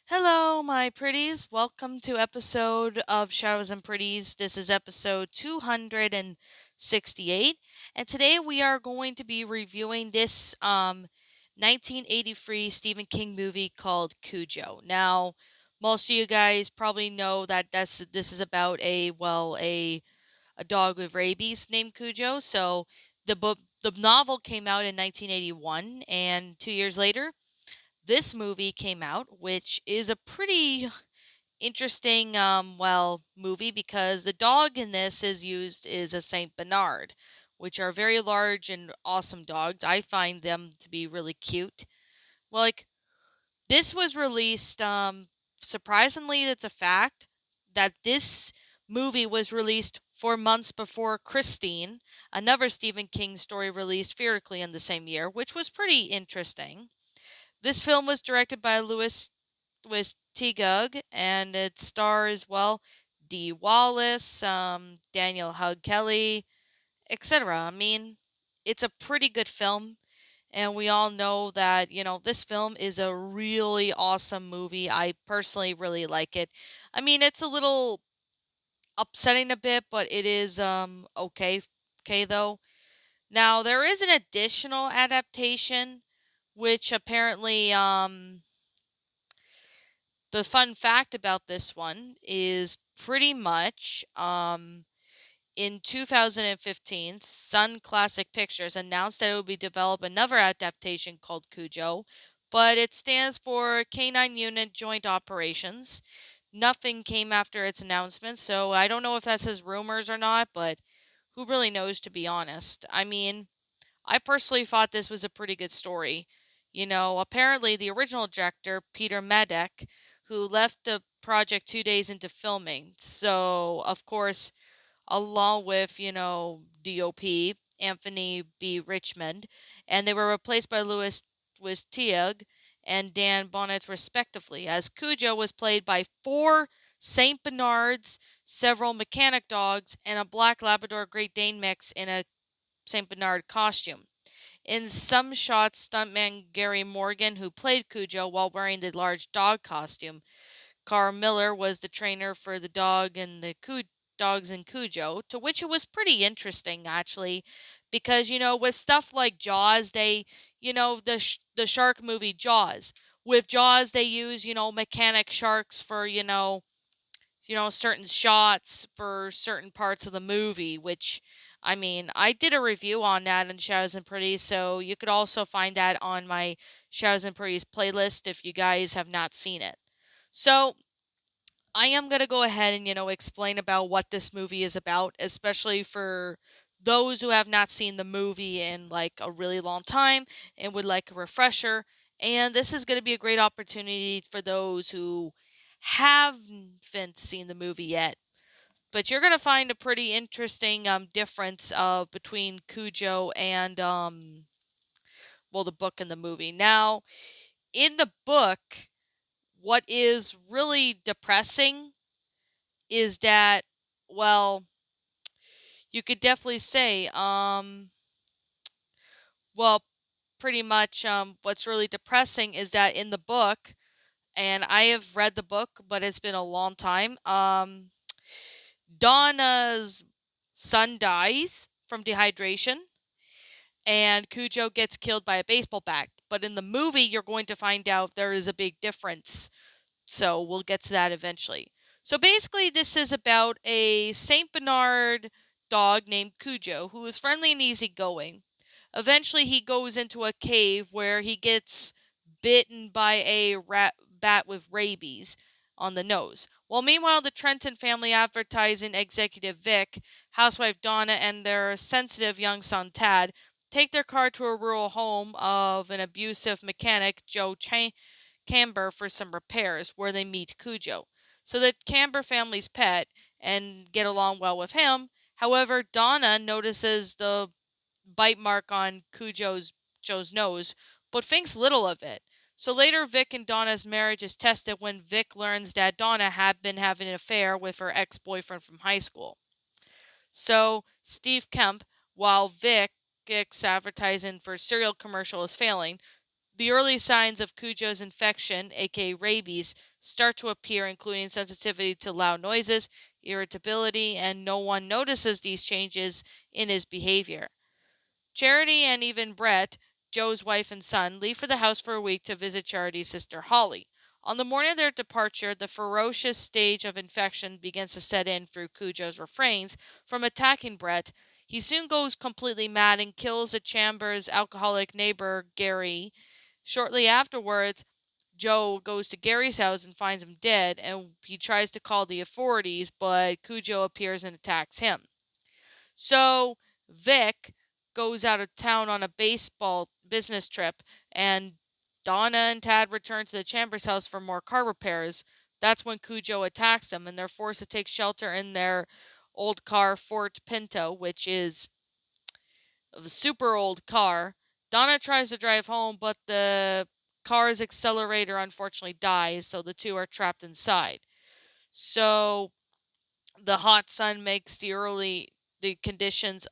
Hello, my pretties. Welcome to episode of Shadows and Pretties. This is episode 268, and today we are going to be reviewing this 1983 Stephen King movie called Cujo. Now, most of you guys probably know that this is about a dog with rabies named Cujo. So the novel came out in 1981, and 2 years later this movie came out, which is a pretty interesting movie because the dog in this is a Saint Bernard, which are very large and awesome dogs. I find them to be really cute. Well, like this was released surprisingly it's a fact that this movie was released 4 months before Christine, another Stephen King story released theatrically in the same year, which was pretty interesting. This film was directed by Louis T. Gugg, and it stars, Dee Wallace, Daniel Hug Kelly, etc. I mean, it's a pretty good film, and we all know that, this film is a really awesome movie. I personally really like it. I mean, it's a little upsetting a bit, but it is okay though. Now, there is an additional adaptation which apparently the fun fact about this one is pretty much in 2015, Sun Classic Pictures announced that it would be develop another adaptation called Cujo, but it stands for Canine Unit Joint Operations. Nothing came after its announcement, so I don't know if that says rumors or not, but who really knows, to be honest. I mean, I personally thought this was a pretty good story. Apparently the original director, Peter Medek, who left the project 2 days into filming. So, of course, along with, DOP, Anthony B. Richmond, and they were replaced by Louis Teague and Dan Bonnet, respectively, as Cujo was played by four St. Bernards, several mechanic dogs, and a black Labrador Great Dane mix in a St. Bernard costume. In some shots, stuntman Gary Morgan, who played Cujo while wearing the large dog costume, Carl Miller was the trainer for the dog and the dogs in Cujo, to which it was pretty interesting actually, because with stuff like Jaws, the shark movie Jaws. With Jaws, they use mechanic sharks for certain shots for certain parts of the movie, which, I mean, I did a review on that in Shadows and Pretties, so you could also find that on my Shadows and Pretties playlist if you guys have not seen it. So, I am going to go ahead and, explain about what this movie is about, especially for those who have not seen the movie in like a really long time and would like a refresher. And this is going to be a great opportunity for those who haven't seen the movie yet. But you're going to find a pretty interesting difference between Cujo and the book and the movie. Now, in the book, what is really depressing is that, well, you could definitely say, well, pretty much what's really depressing is that in the book, and I have read the book, but it's been a long time, Donna's son dies from dehydration, and Cujo gets killed by a baseball bat. But in the movie, you're going to find out there is a big difference. So we'll get to that eventually. So basically, this is about a Saint Bernard dog named Cujo who is friendly and easygoing. Eventually, he goes into a cave where he gets bitten by a bat with rabies on the nose. Well, meanwhile, the Trenton family advertising executive Vic, housewife Donna, and their sensitive young son Tad take their car to a rural home of an abusive mechanic, Joe Camber, for some repairs, where they meet Cujo. So the Camber family's pet and get along well with him. However, Donna notices the bite mark on Joe's nose, but thinks little of it. So later, Vic and Donna's marriage is tested when Vic learns that Donna had been having an affair with her ex-boyfriend from high school. So Steve Kemp, while Vic's advertising for cereal commercial is failing, the early signs of Cujo's infection, aka rabies, start to appear, including sensitivity to loud noises, irritability, and no one notices these changes in his behavior. Charity and even Brett, Joe's wife and son, leave for the house for a week to visit Charity's sister Holly. On the morning of their departure, the ferocious stage of infection begins to set in through Cujo's refrains from attacking Brett. He soon goes completely mad and kills a Chambers alcoholic neighbor, Gary. Shortly afterwards, Joe goes to Gary's house and finds him dead, and he tries to call the authorities, but Cujo appears and attacks him. So Vic goes out of town on a baseball business trip, and Donna and Tad return to the Chambers house for more car repairs. That's when Cujo attacks them, and they're forced to take shelter in their old car, Fort Pinto, which is a super old car. Donna tries to drive home, but the car's accelerator unfortunately dies, so the two are trapped inside. So the hot sun makes the conditions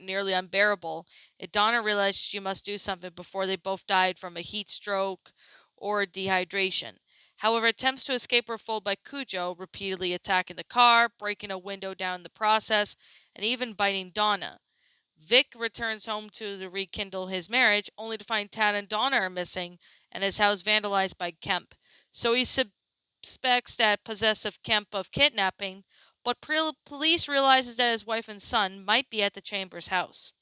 nearly unbearable. Donna realizes she must do something before they both died from a heat stroke or dehydration. However, attempts to escape were foiled by Cujo, repeatedly attacking the car, breaking a window down in the process, and even biting Donna. Vic returns home to rekindle his marriage, only to find Tad and Donna are missing and his house vandalized by Kemp. So he suspects that possessive Kemp of kidnapping, but police realizes that his wife and son might be at the Chambers house.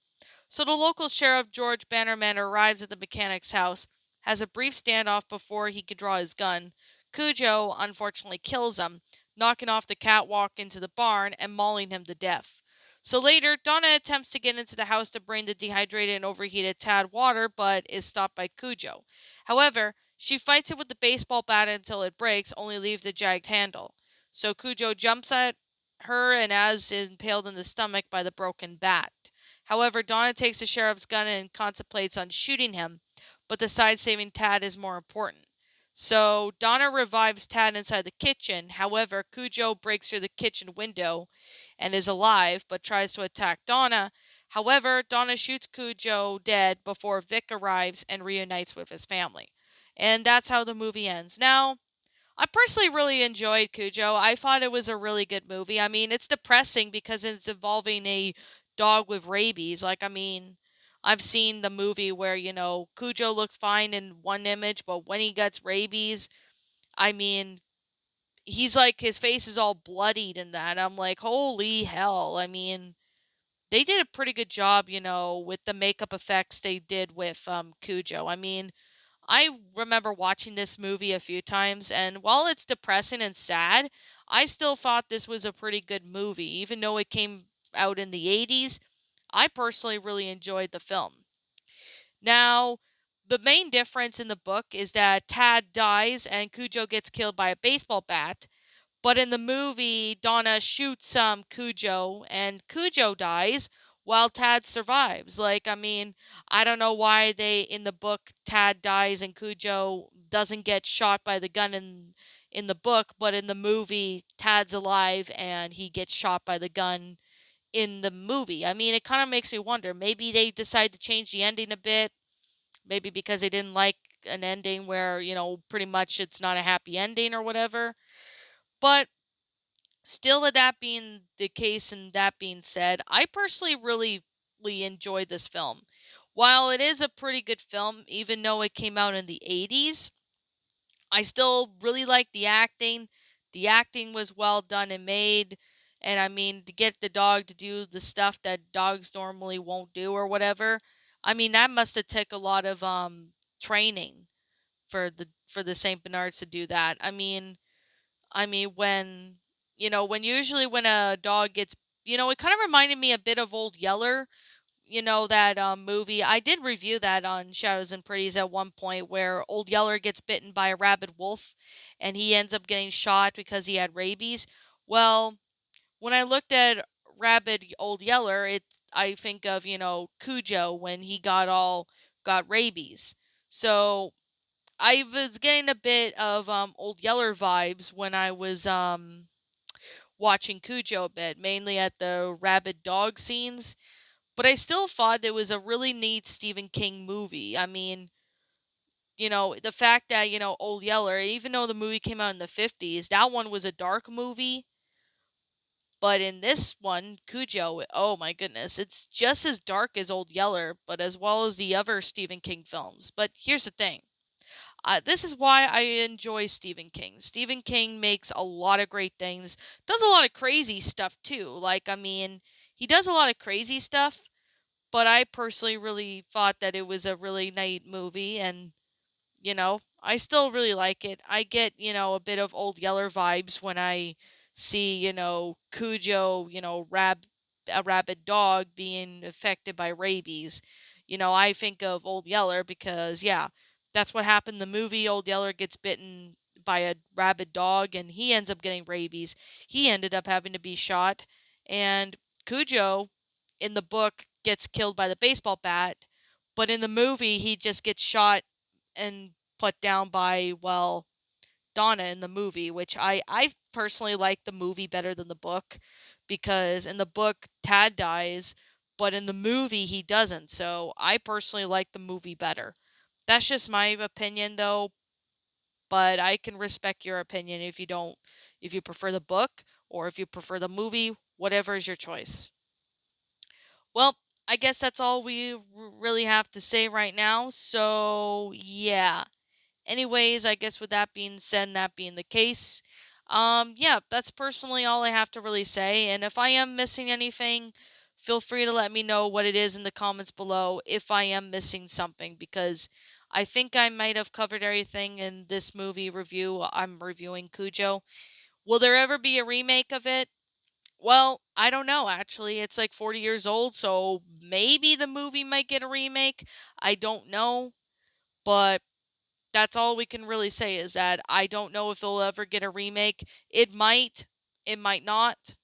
So the local sheriff, George Bannerman, arrives at the mechanic's house, has a brief standoff before he can draw his gun. Cujo unfortunately kills him, knocking off the catwalk into the barn and mauling him to death. So later, Donna attempts to get into the house to bring the dehydrated and overheated Tad water, but is stopped by Cujo. However, she fights it with the baseball bat until it breaks, only leave the jagged handle. So Cujo jumps at her and is impaled in the stomach by the broken bat. However, Donna takes the sheriff's gun and contemplates on shooting him, but decides saving Tad is more important. So Donna revives Tad inside the kitchen. However, Cujo breaks through the kitchen window and is alive, but tries to attack Donna. However, Donna shoots Cujo dead before Vic arrives and reunites with his family. And that's how the movie ends. Now, I personally really enjoyed Cujo. I thought it was a really good movie. I mean, it's depressing because it's involving a dog with rabies. I've seen the movie where, Cujo looks fine in one image, but when he gets rabies, I mean, he's like, his face is all bloodied and that. I'm like, holy hell. I mean, they did a pretty good job, with the makeup effects they did with Cujo. I mean, I remember watching this movie a few times, and while it's depressing and sad, I still thought this was a pretty good movie. Even though it came out in the 80s, I personally really enjoyed the film. Now, the main difference in the book is that Tad dies and Cujo gets killed by a baseball bat, but in the movie, Donna shoots Cujo, and Cujo dies while Tad survives. I don't know why they in the book Tad dies and Cujo doesn't get shot by the gun in the book, but in the movie Tad's alive and he gets shot by the gun in the movie. I mean, it kind of makes me wonder. Maybe they decide to change the ending a bit. Maybe because they didn't like an ending where, pretty much it's not a happy ending or whatever. But still, with that being the case and that being said, I personally really enjoyed this film. While it is a pretty good film, even though it came out in the 80s, I still really like the acting. The acting was well done and made. And I mean, to get the dog to do the stuff that dogs normally won't do or whatever, I mean, that must have took a lot of training for the Saint Bernards to do that. I mean, when usually when a dog gets, it kind of reminded me a bit of Old Yeller, that movie. I did review that on Shadows and Pretties at one point where Old Yeller gets bitten by a rabid wolf and he ends up getting shot because he had rabies. Well, when I looked at rabid Old Yeller, I think of, Cujo when he got rabies. So I was getting a bit of Old Yeller vibes when I was watching Cujo a bit, mainly at the rabid dog scenes. But I still thought it was a really neat Stephen King movie. I mean, the fact that, Old Yeller, even though the movie came out in the 50s, that one was a dark movie. But in this one, Cujo, oh my goodness, it's just as dark as Old Yeller, but as well as the other Stephen King films. But here's the thing. This is why I enjoy Stephen King. Stephen King makes a lot of great things, does a lot of crazy stuff too. Like, I mean, he does a lot of crazy stuff, but I personally really thought that it was a really nice movie, and I still really like it. I get, a bit of Old Yeller vibes when I see, Cujo, a rabid dog being affected by rabies. I think of Old Yeller because, yeah, that's what happened in the movie. Old Yeller gets bitten by a rabid dog and he ends up getting rabies. He ended up having to be shot. And Cujo in the book gets killed by the baseball bat, but in the movie he just gets shot and put down by, well, Donna in the movie, which I personally like the movie better than the book because in the book Tad dies, but in the movie he doesn't. So I personally like the movie better. That's just my opinion though, but I can respect your opinion if you prefer the book or if you prefer the movie, whatever is your choice. Well, I guess that's all we really have to say right now. So, yeah. Anyways, I guess with that being said, and that being the case, yeah, that's personally all I have to really say. And if I am missing anything, feel free to let me know what it is in the comments below if I am missing something, because I think I might have covered everything in this movie review. I'm reviewing Cujo. Will there ever be a remake of it? Well, I don't know actually. It's like 40 years old, so maybe the movie might get a remake. I don't know, but that's all we can really say is that I don't know if it'll ever get a remake. It might not.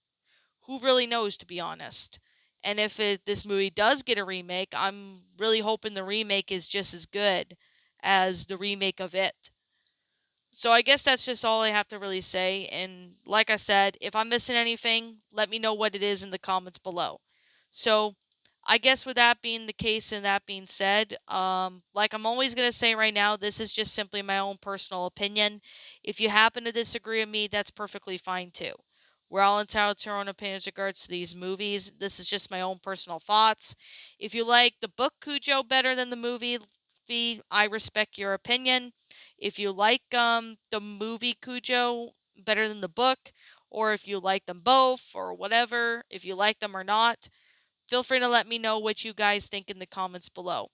Who really knows, to be honest? And if this movie does get a remake, I'm really hoping the remake is just as good as the remake of it. So I guess that's just all I have to really say. And like I said, if I'm missing anything, let me know what it is in the comments below. So I guess with that being the case and that being said, like I'm always going to say right now, this is just simply my own personal opinion. If you happen to disagree with me, that's perfectly fine too. We're all entitled to our own opinions regards to these movies. This is just my own personal thoughts. If you like the book Cujo better than the movie, I respect your opinion. If you like the movie Cujo better than the book, or if you like them both, or whatever, if you like them or not, feel free to let me know what you guys think in the comments below,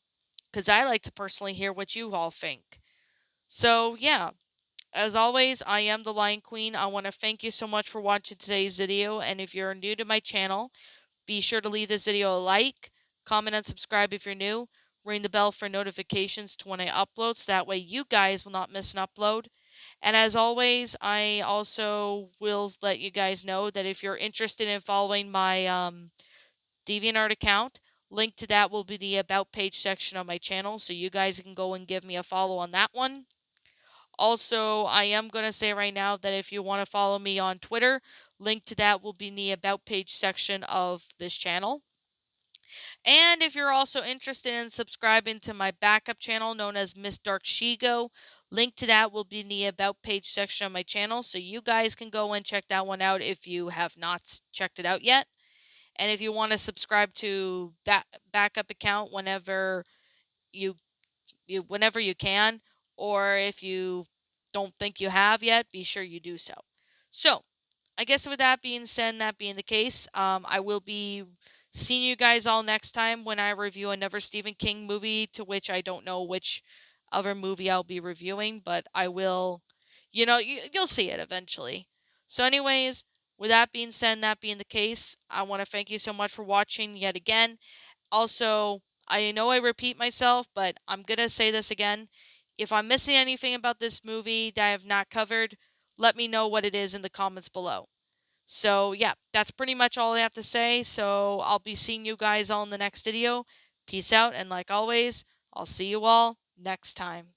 because I like to personally hear what you all think. So, yeah, as always, I am the Lion Queen. I want to thank you so much for watching today's video, and if you're new to my channel, be sure to leave this video a like, comment, and subscribe if you're new. Ring the bell for notifications to when I upload, so that way you guys will not miss an upload. And as always, I also will let you guys know that if you're interested in following my DeviantArt account, link to that will be the About page section of my channel, so you guys can go and give me a follow on that one. Also, I am going to say right now that if you want to follow me on Twitter, link to that will be in the About page section of this channel. And if you're also interested in subscribing to my backup channel known as Miss Dark Shigo, link to that will be in the About page section of my channel, so you guys can go and check that one out if you have not checked it out yet. And if you want to subscribe to that backup account you whenever you can, or if you don't think you have yet, be sure you do so. So, I guess with that being said, and that being the case, I will be seeing you guys all next time when I review another Stephen King movie, to which I don't know which other movie I'll be reviewing, but I will, you'll see it eventually. So, anyways, with that being said, and that being the case, I want to thank you so much for watching yet again. Also, I know I repeat myself, but I'm going to say this again. If I'm missing anything about this movie that I have not covered, let me know what it is in the comments below. So, yeah, that's pretty much all I have to say. So, I'll be seeing you guys all in the next video. Peace out, and like always, I'll see you all next time.